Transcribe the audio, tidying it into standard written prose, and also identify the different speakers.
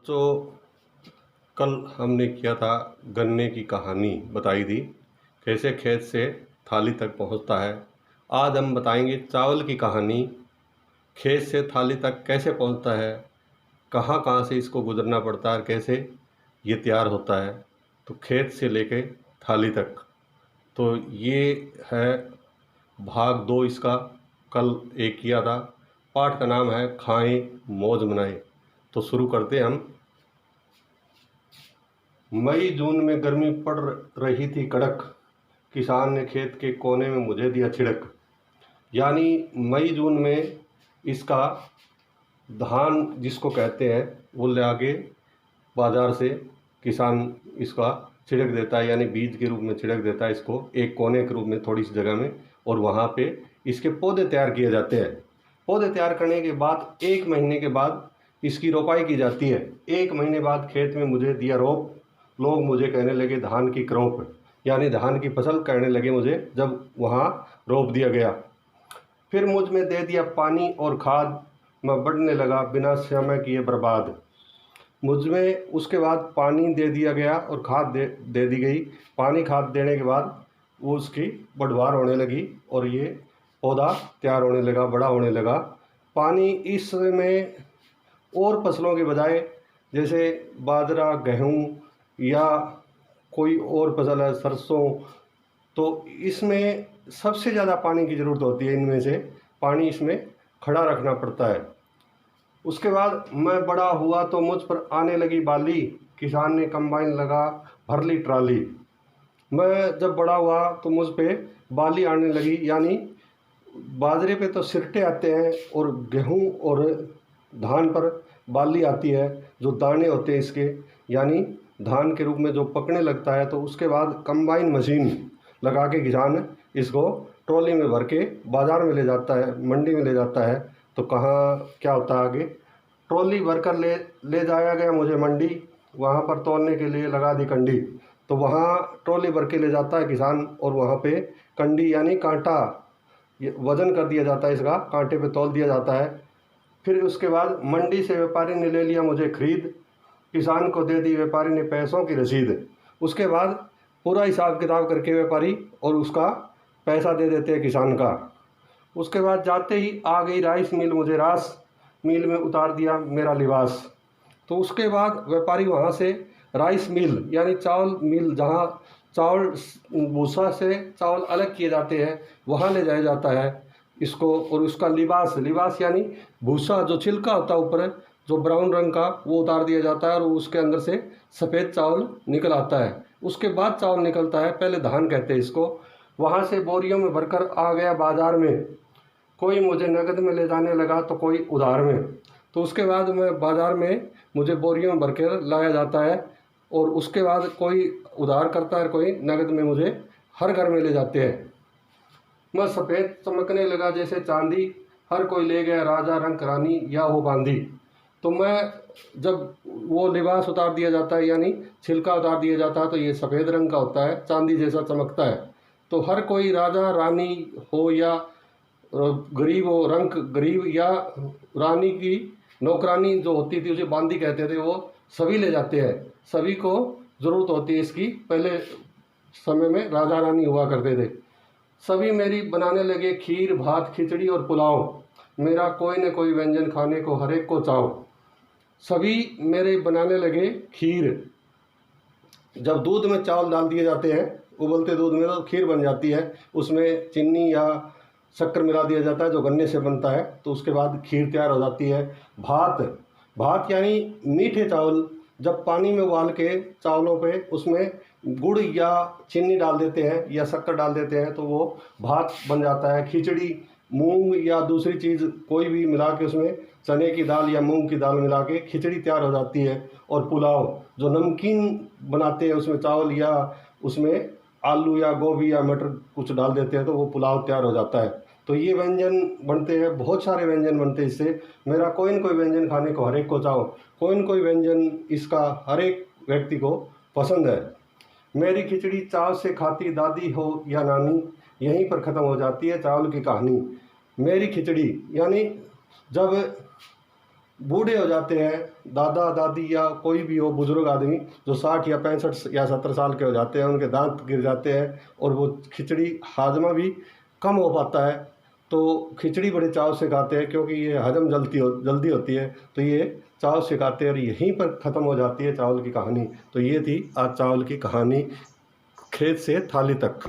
Speaker 1: तो कल हमने किया था गन्ने की कहानी बताई थी, कैसे खेत से थाली तक पहुंचता है। आज हम बताएंगे चावल की कहानी, खेत से थाली तक कैसे पहुंचता है, कहाँ कहाँ से इसको गुजरना पड़ता है और कैसे ये तैयार होता है। तो खेत से लेके थाली तक, तो ये है भाग 2 इसका। कल एक किया था। पाठ का नाम है खाएं मौज मनाएं। तो शुरू करते हैं हम। मई जून में गर्मी पड़ रही थी कड़क, किसान ने खेत के कोने में मुझे दिया छिड़क। यानी मई जून में इसका धान जिसको कहते हैं वो ले आके बाज़ार से किसान इसका छिड़क देता है, यानी बीज के रूप में छिड़क देता है इसको एक कोने के रूप में थोड़ी सी जगह में, और वहाँ पे इसके पौधे तैयार किए जाते हैं। पौधे तैयार करने के बाद 1 महीने के बाद इसकी रोपाई की जाती है। 1 महीने बाद खेत में मुझे दिया रोप। लोग मुझे कहने लगे धान की क्रॉप, यानी धान की फसल कहने लगे मुझे जब वहाँ रोप दिया गया। फिर मुझ में दे दिया पानी और खाद, मैं बढ़ने लगा बिना समय किए बर्बाद। मुझ में उसके बाद पानी दे दिया गया और खाद दे दी गई। पानी खाद देने के बाद वो उसकी बढ़वार होने लगी और ये पौधा तैयार होने लगा, बड़ा होने लगा। पानी इस में और फसलों के बजाय जैसे बाजरा, गेहूँ या कोई और फसल है, सरसों, तो इसमें सबसे ज़्यादा पानी की ज़रूरत होती है। इनमें से पानी इसमें खड़ा रखना पड़ता है। उसके बाद मैं बड़ा हुआ तो मुझ पर आने लगी बाली, किसान ने कंबाइन लगा भर ली ट्राली। मैं जब बड़ा हुआ तो मुझ पे बाली आने लगी, यानी बाजरे पे तो सिरटे आते हैं और गेहूं और धान पर बाली आती है, जो दाने होते हैं इसके, यानी धान के रूप में जो पकने लगता है। तो उसके बाद कंबाइन मशीन लगा के किसान इसको ट्रॉली में भर के बाज़ार में ले जाता है, मंडी में ले जाता है। तो कहाँ क्या होता है आगे, ट्रॉली भरकर ले जाया गया मुझे मंडी, वहाँ पर तौलने के लिए लगा दी कंडी। तो वहाँ ट्रॉली भर के ले जाता है किसान और वहाँ पे कंडी यानी कांटा, ये वज़न कर दिया जाता है, इसका कांटे पे तौल दिया जाता है। फिर उसके बाद मंडी से व्यापारी ने ले लिया मुझे खरीद, किसान को दे दी व्यापारी ने पैसों की रसीद। उसके बाद पूरा हिसाब किताब करके व्यापारी और उसका पैसा दे देते हैं किसान का। उसके बाद जाते ही आ गई राइस मिल मुझे रास, मिल में उतार दिया मेरा लिबास। तो उसके बाद व्यापारी वहाँ से राइस मिल यानी चावल मिल, जहाँ चावल भूसा से चावल अलग किए जाते हैं, वहाँ ले जाया जाता है इसको। और उसका लिबास, लिबास यानी भूसा जो छिलका होता है ऊपर जो ब्राउन रंग का, वो उतार दिया जाता है और उसके अंदर से सफ़ेद चावल निकल आता है। उसके बाद चावल निकलता है, पहले धान कहते हैं इसको। वहाँ से बोरियों में भरकर आ गया बाज़ार में, कोई मुझे नगद में ले जाने लगा तो कोई उधार में। तो उसके बाद मैं बाज़ार में मुझे बोरियों में भर कर लाया जाता है और उसके बाद कोई उधार करता है, कोई नगद में मुझे हर घर में ले जाते हैं। मैं सफ़ेद चमकने लगा जैसे चांदी, हर कोई ले गया राजा रंग रानी या वो बांधी। तो मैं जब वो लिबास उतार दिया जाता है यानी छिलका उतार दिया जाता है तो ये सफ़ेद रंग का होता है, चांदी जैसा चमकता है। तो हर कोई राजा रानी हो या गरीब हो, रंग गरीब या रानी की नौकरानी जो होती थी उसे बांदी कहते थे, वो सभी ले जाते हैं। सभी को ज़रूरत होती है इसकी। पहले समय में राजा रानी हुआ करते थे। सभी मेरी बनाने लगे खीर भात खिचड़ी और पुलाव, मेरा कोई न कोई व्यंजन खाने को हर एक को चाव। सभी मेरे बनाने लगे खीर। जब दूध में चावल डाल दिए जाते हैं, उबलते दूध में, तो खीर बन जाती है। उसमें चीनी या शक्कर मिला दिया जाता है जो गन्ने से बनता है, तो उसके बाद खीर तैयार हो जाती है। भात, भात यानी मीठे चावल, जब पानी में उबाल के चावलों पे उसमें गुड़ या चीनी डाल देते हैं या शक्कर डाल देते हैं तो वो भात बन जाता है। खिचड़ी मूंग या दूसरी चीज़ कोई भी मिला के, उसमें चने की दाल या मूंग की दाल मिला के खिचड़ी तैयार हो जाती है। और पुलाव जो नमकीन बनाते हैं, उसमें चावल या उसमें आलू या गोभी या मटर कुछ डाल देते हैं तो वो पुलाव तैयार हो जाता है। तो ये व्यंजन बनते हैं, बहुत सारे व्यंजन बनते हैं इससे। मेरा कोई न कोई व्यंजन खाने को हर एक को चाहो, कोई न कोई व्यंजन इसका हर एक व्यक्ति को पसंद है। मेरी खिचड़ी चाव से खाती दादी हो या नानी, यहीं पर ख़त्म हो जाती है चावल की कहानी। मेरी खिचड़ी यानी जब बूढ़े हो जाते हैं, दादा दादी या कोई भी हो बुजुर्ग आदमी जो 60 या 65 या 70 साल के हो जाते हैं, उनके दांत गिर जाते हैं और वो खिचड़ी हाजमा भी कम हो पाता है, तो खिचड़ी बड़े चाव से खाते हैं क्योंकि ये हजम जल्दी होती है, तो ये चाव से खाते हैं और यहीं पर ख़त्म हो जाती है चावल की कहानी। तो ये थी आज चावल की कहानी, खेत से थाली तक।